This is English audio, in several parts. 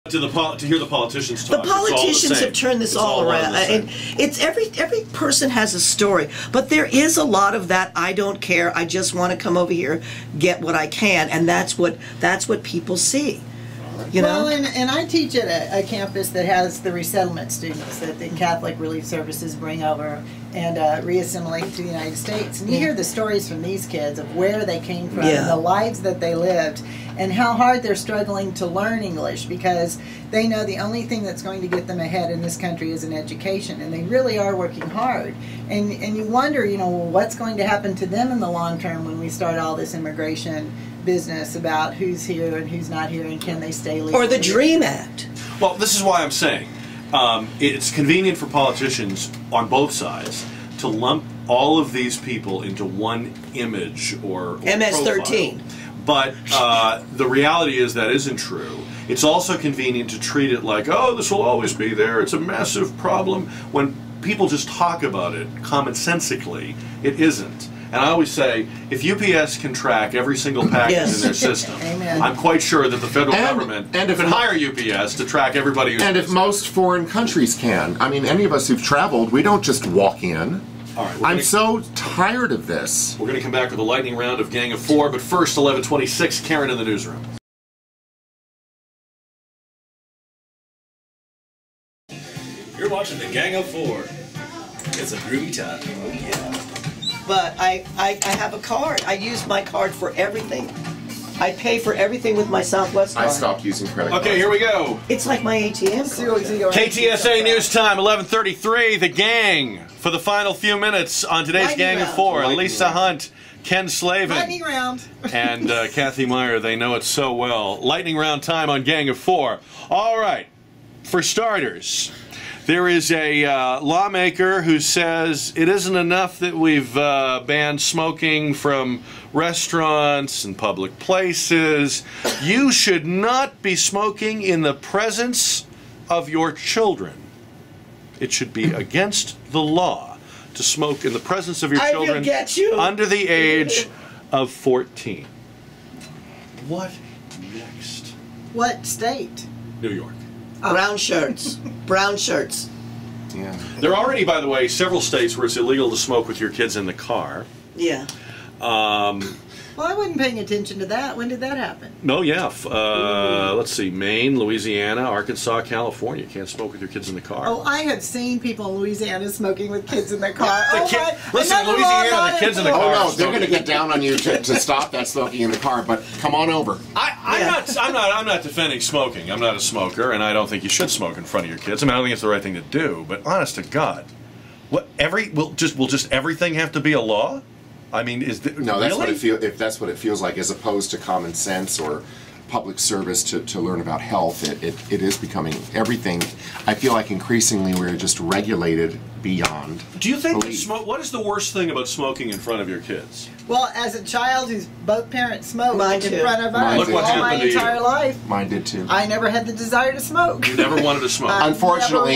To hear the politicians talk. The politicians have turned this all around, and it's every person has a story. But there is a lot of that. I don't care. I just want to come over here, get what I can, and that's what people see. You know? Well, and I teach at a campus that has the resettlement students that the Catholic Relief Services bring over and reassimilate to the United States. And you hear the stories from these kids of where they came from, the lives that they lived, and how hard they're struggling to learn English because they know the only thing that's going to get them ahead in this country is an education, and they really are working hard. And you wonder, you know, well, what's going to happen to them in the long term when we start all this immigration business about who's here and who's not here and can they stay legally. Or the DREAM Act. Well, this is why I'm saying it's convenient for politicians on both sides to lump all of these people into one image or MS-13. But the reality is that isn't true. It's also convenient to treat it like, oh, this will always be there. It's a massive problem. When people just talk about it commonsensically, it isn't. And I always say, if UPS can track every single package in their system, I'm quite sure that the federal government can hire UPS to track everybody who's if most foreign countries can. I mean, any of us who've traveled, we don't just walk in. All right, I'm so tired of this. We're going to come back with a lightning round of Gang of Four, but first, 11:26, Karen in the newsroom. You're watching the Gang of Four. It's a groovy time. Oh, yeah. But I have a card. I use my card for everything. I pay for everything with my Southwest card. I stopped using credit cards. Okay, here we go. It's like my ATM card. KTSA News Time, 11:33. The Gang for the final few minutes on today's Gang of Four. Lisa Hunt, Ken Slavin, Lightning round. and Kathy Meyers. They know it so well. Lightning round time on Gang of Four. All right. For starters, there is a lawmaker who says it isn't enough that we've banned smoking from restaurants and public places. You should not be smoking in the presence of your children. It should be against the law to smoke in the presence of your children under the age of 14. What next? What state? New York. Brown shirts. Brown shirts. Yeah. There are already, by the way, several states where it's illegal to smoke with your kids in the car. Yeah. Well, I wasn't paying attention to that. When did that happen? No, yeah. Let's see. Maine, Louisiana, Arkansas, California. You can't smoke with your kids in the car. Oh, I have seen people in Louisiana smoking with kids in their car. Listen, in Louisiana, the kids in the car. Oh no, they're going to get down on you to stop that smoking in the car. But come on over. I'm not defending smoking. I'm not a smoker, and I don't think you should smoke in front of your kids. I mean, I don't think it's the right thing to do. But honest to God, will just everything have to be a law? I mean, no? That's what it feels. If that's what it feels like, as opposed to common sense or public service to learn about health, it is becoming everything. I feel like increasingly we're just regulated beyond. Do you think what is the worst thing about smoking in front of your kids? Well, as a child whose both parents smoked in front of us all my entire life. Mine did too. I never had the desire to smoke. You never wanted to smoke? Unfortunately,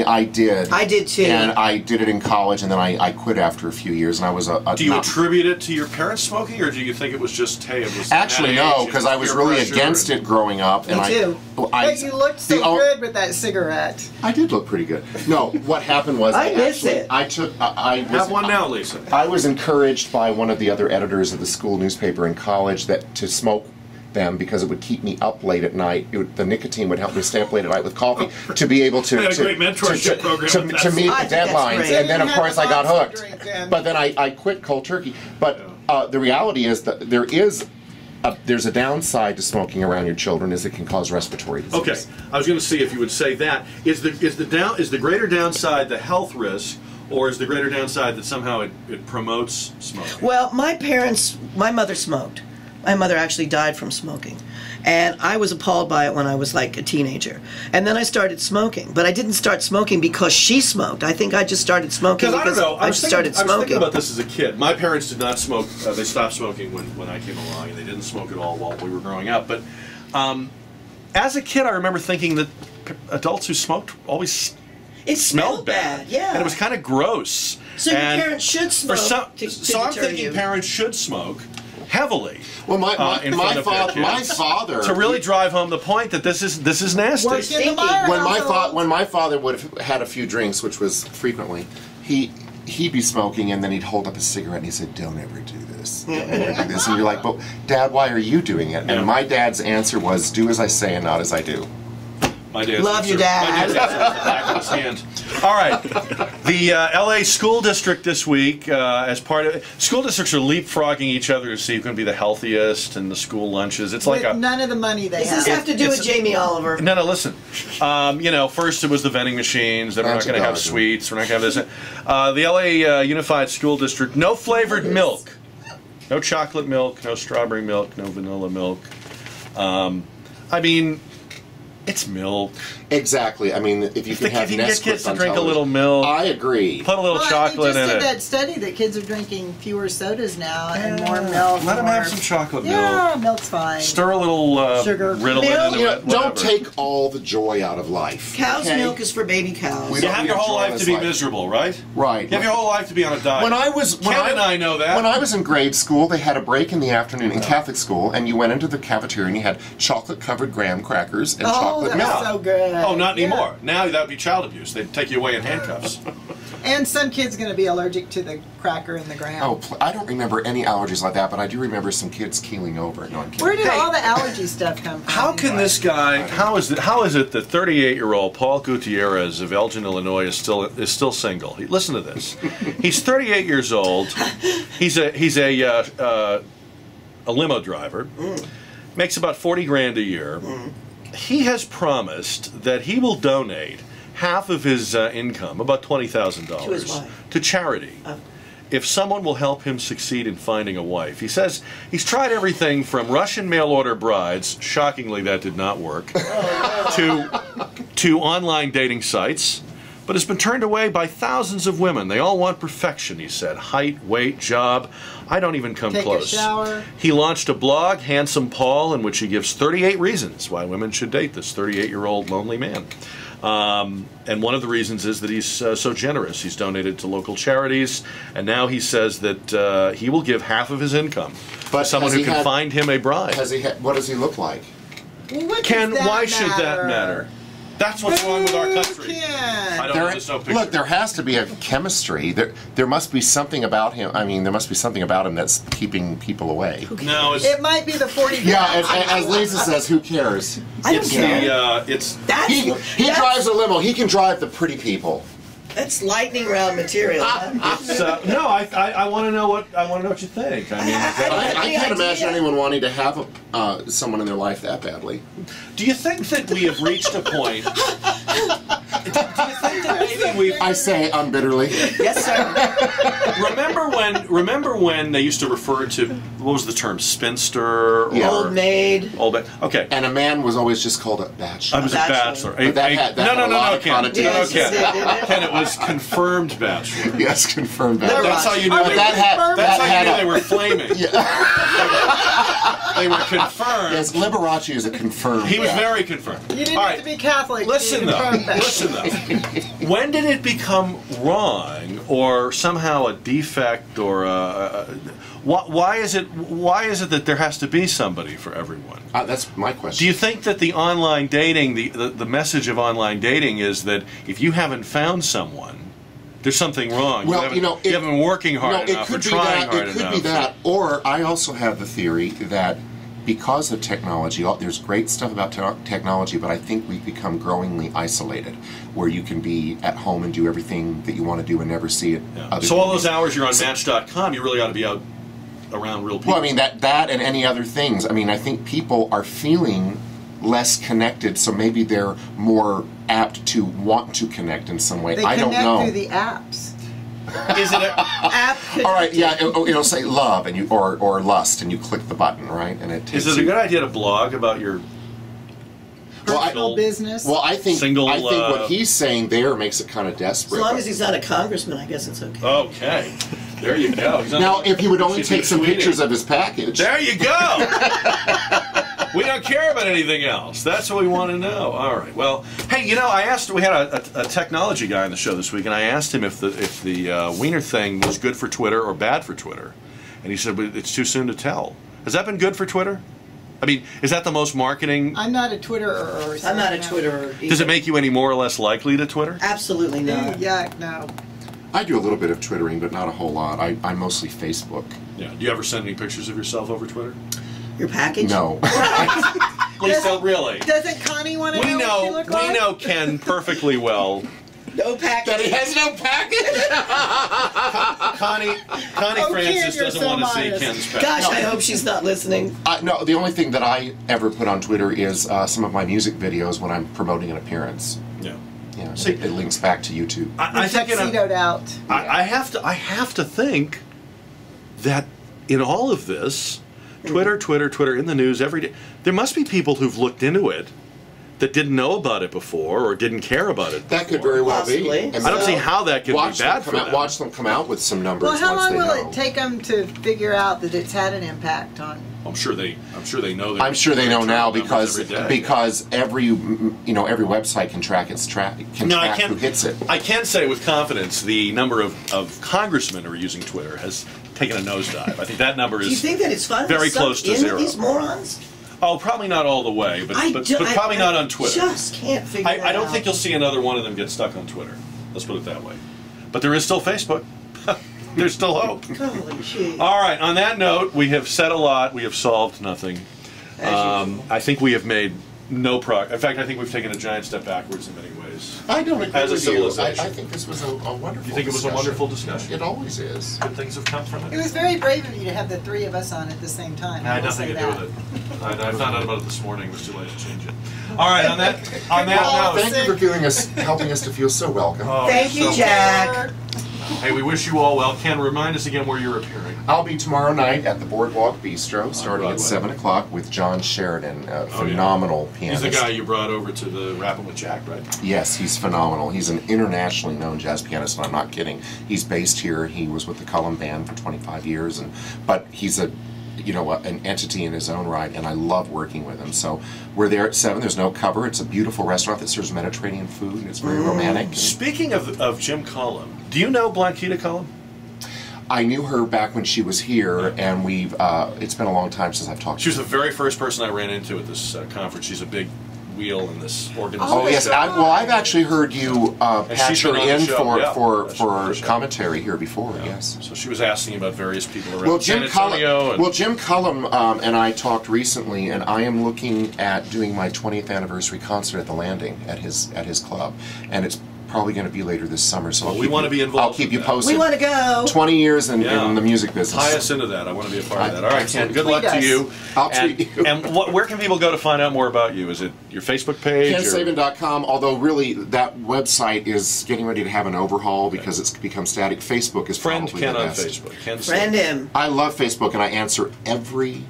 I did. I did too. And I did it in college, and then I quit after a few years, and I was a Do you attribute it to your parents smoking, or do you think it was just, hey, it was... Actually, no, because I was really against it growing up. Me too. But you looked so good with that cigarette. I did look pretty good. No, what happened was I miss it. Have one now, Lisa. I was encouraged by one of the other editors of the school newspaper in college to smoke them because it would keep me up late at night. The nicotine would help me stay up late at night with coffee to be able to had a great mentorship program to meet the deadlines. And then of course I got hooked. But then I quit cold turkey. But the reality is that there's a downside to smoking around your children, is it can cause respiratory disease. Okay, I was going to see if you would say that. Is the greater downside the health risk, or is the greater downside that somehow it promotes smoking? Well, my mother smoked. My mother actually died from smoking. And I was appalled by it when I was like a teenager. And then I started smoking. But I didn't start smoking because she smoked. I think I just started smoking because I was thinking about this as a kid. My parents did not smoke. They stopped smoking when I came along, and they didn't smoke at all while we were growing up. But as a kid, I remember thinking that adults who smoked always smelled bad. Yeah. And it was kind of gross. So your parents should smoke. So I'm thinking parents should smoke, heavily. Well, my in front of their kids. father to really drive home the point that this is nasty. Work in the Meyer household. when my father would have had a few drinks, which was frequently, he'd be smoking and then he'd hold up a cigarette and he said, "Don't ever do this. Don't ever do this." And you're like, "But Dad, why are you doing it?" And my dad's answer was, "Do as I say and not as I do." My dad's Love answer, you, Dad. My dad's answer was the back of his hand. All right. The LA school district this week, as part of school districts are leapfrogging each other to see who's going to be the healthiest and the school lunches. It's like With none of the money they Does have. this have to do with Jamie Oliver? No, listen. First it was the vending machines. Then we're not going to have sweets. We're not going to have this. The LA Unified School District, no flavored milk. No chocolate milk, no strawberry milk, no vanilla milk. I mean, it's milk. Exactly. I mean, if you can have get kids to on drink a television, little milk, I agree. put a little chocolate they in just it. did that study that kids are drinking fewer sodas now and more milk. Let them more- have some chocolate Yeah, milk. milk's fine. Stir a little Sugar. Ritalin Milk. into You know, it. don't whatever. take all the joy out of life. Cow's okay? milk is for baby cows. We You don't have your enjoy whole life this to be life. miserable, right? Right. You have your whole life to be on a diet. When Ken and I know that. When I was in grade school, they had a break in the afternoon in Catholic school, and you went into the cafeteria and you had chocolate-covered graham crackers and Oh, chocolate that milk. was so good. Oh, not Yeah. anymore. Now that would be child abuse. They'd take you away in handcuffs. And some kid's going to be allergic to the cracker and the graham. Oh, I don't remember any allergies like that, but I do remember some kids keeling over. No, I'm kidding. Where did Hey. all the allergy stuff come from? How can this guy? How is it that 38-year-old Paul Gutierrez of Elgin, Illinois, is still single? Listen to this. He's 38 years old. He's a limo driver. Makes about 40 grand a year. He has promised that he will donate half of his income, about $20,000, To his wife. to charity. If someone will help him succeed in finding a wife. He says he's tried everything from Russian mail-order brides, shockingly that did not work, to online dating sites, but has been turned away by thousands of women. They all want perfection, he said. Height, weight, job. I don't even come Take a close. shower. He launched a blog, Handsome Paul, in which he gives 38 reasons why women should date this 38-year-old lonely man. And one of the reasons is that he's so generous. He's donated to local charities, and now he says that he will give half of his income But to someone has who he can had- find him a bride. What does he look like? Well, what Ken, does that why should that matter? That's what's wrong with our country. Ken. I don't know, there's no picture. Look, there has to be a chemistry. There must be something about him. I mean, there must be something about him that's keeping people away. No, it's It might be the 40 Yeah, as Lisa says, who cares? I don't it's care. it's That's, He that's, drives a limo. He can drive the pretty people. that's lightning round material. no. I want to know what you think. I mean, I can't imagine anyone wanting to have someone in their life that badly. do you think that we have reached a point? Do you think that maybe we've? I say unbitterly. Yes, sir. Remember when they used to refer to what was the term, spinster or Yeah. Old maid. old man? Okay. And a man was always just called a bachelor. I was a Bachelor. bachelor. But that had a lot of Ken. connotations. No, Ken. Yes, it did. Ken, it was confirmed bachelor. Yes, confirmed bachelor. That's how you knew. But that had That's that how had you knew a- they were flaming. They were confirmed. Yes, Liberace is a confirmed. He was bachelor. very confirmed. You didn't All have right. to be Catholic. Listen to though. confirm that. Listen though. When did it become wrong, or somehow a defect, or why is it that there has to be somebody for everyone? That's my question. Do you think that the online dating, the message of online dating is that if you haven't found someone, there's something wrong? Well, you haven't been working hard it enough or could be trying that. hard It could enough. be that, or I also have the theory that because of technology, there's great stuff about technology, but I think we've become growingly isolated, where you can be at home and do everything that you want to do and never see it. Yeah. Other So all human those beings. hours you're on Match.com, you really ought to be out around real people. Well, I mean that and any other things. I mean, I think people are feeling less connected, so maybe they're more apt to want to connect in some way. They I don't connect know. through the apps. Is it? App All right, yeah, it'll say love and you or lust, and you click the button, right? And it takes Is it a you. good idea to blog about your Well, Personal business. Well, I think Single, what he's saying there makes it kind of desperate. As long as he's not a congressman, I guess it's okay. Okay, there you go. He's on Now, the- if he would only she's take some tweeting. pictures of his package. There you go. We don't care about anything else. That's what we want to know. All right. Well, hey, I asked. We had a technology guy on the show this week, and I asked him if the Weiner thing was good for Twitter or bad for Twitter, and he said, "But it's too soon to tell." Has that been good for Twitter? I mean, is that the most marketing? I'm not a Twitterer. I'm not a Twitterer. Does it make you any more or less likely to Twitter? Absolutely not. Yeah, no. I do a little bit of Twittering, but not a whole lot. I'm mostly Facebook. Yeah. Do you ever send any pictures of yourself over Twitter? Your package? No. Lisa, really? Doesn't Connie want to We know what she know, look we like? know Ken perfectly well. No package. That he has no package? Connie Oh, Francis Ken, you're doesn't so want to see modest. Ken's package. Gosh, I hope she's not listening. No, the only thing that I ever put on Twitter is some of my music videos when I'm promoting an appearance. Yeah. Yeah, See- it links back to YouTube. I think Tuxedoed out. I have to think that in all of this, Twitter in the news every day, there must be people who've looked into it that didn't know about it before or didn't care about it. That could very well Possibly. be. I don't see how that could be Watch bad them for come out, them. watch them come out with some numbers Well, how once long they will know. it take them to figure out that it's had an impact on? I'm sure they know. I'm sure they know now numbers because every day. every every website can track who hits it. I can say with confidence the number of congressmen who are using Twitter has taken a nosedive. I think that number Do you is think that it's fun very to suck close to in zero. these morons? Oh, probably not all the way, but probably not on Twitter. I just can't figure it out. I don't think you'll see another one of them get stuck on Twitter. Let's put it that way. But there is still Facebook. There's still hope. Holy shit. All right, on that note, we have said a lot. We have solved nothing. I think we have made no progress. In fact, I think we've taken a giant step backwards in many ways. I don't agree As a with you. I civilization. think this was a wonderful You think it was a wonderful discussion? It always is. Good things have come from It it. was very brave of you to have the three of us on at the same time. I had will nothing say to do that. with it. I found out about it this morning. It was too late to change it. All right, on that Well, note. Thank you for helping us to feel so welcome. Oh, Thank you, so- Jack. Hey, we wish you all well. Ken, remind us again where you're appearing. I'll be tomorrow night at the Boardwalk Bistro, starting Broadway. at 7 o'clock with John Sheridan, a Oh, yeah. phenomenal He's pianist. the guy you brought over to the Rapping with Jack, right? Yes, he's phenomenal. He's an internationally known jazz pianist, and I'm not kidding. He's based here. He was with the Cullum Band for 25 years, but he's an entity in his own right, and I love working with him. So we're there at 7. There's no cover. It's a beautiful restaurant that serves Mediterranean food, and it's very romantic. Speaking of Jim Cullum, do you know Blanquita Cullum? I knew her back when she was here, and we've. It's been a long time since I've talked She to was her. the very first person I ran into at this conference. She's a big wheel in this organization. Oh yes, I've actually heard you she's patch her been on the in show, yeah. for She's been on the show. commentary here before. Yes. So she was asking about various people around Well, San Antonio. Jim Cullum and I talked recently, and I am looking at doing my 20th anniversary concert at the Landing at his club, and it's probably going to be later this summer. So we want to be involved I'll keep with you that. posted. We want to go. 20 years in Yeah. the music business. Tie us into that. I want to be a part of that. I- All right, Ken. absolutely. Good luck Tweet to us. you. I'll and, tweet you. And where can people go to find out more about you? Is it your Facebook page? or- KenSlavin.com, although really that website is getting ready to have an overhaul because it's become static. Facebook is Friend probably Ken the on best. Facebook. Ken Friend him. I love Facebook, and I answer every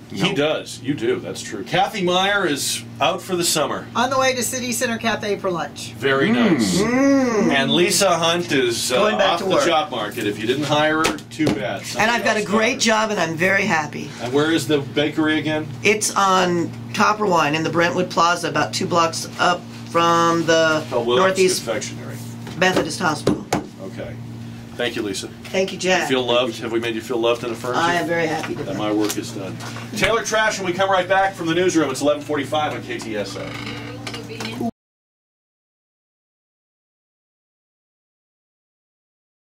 He note. does. You do. That's true. Kathy Meyer is out for the summer. On the way to City Center Cafe for lunch. Very nice. And Lisa Hunt is Going back off to the work. job market. If you didn't hire her, too bad. And I've got a Somebody else great got job, and I'm very happy. her. And where is the bakery again? It's on Copper Wine in the Brentwood Plaza, about 2 blocks up from the Oh, Williams Northeast Confectionery. Methodist Hospital. Okay. Thank you, Lisa. Thank you, Jack. Feel loved? Have we made you feel loved and affirmed? I am very happy to That be. my work is done. Taylor Trash, and we come right back from the newsroom. It's 11:45 on KTSO.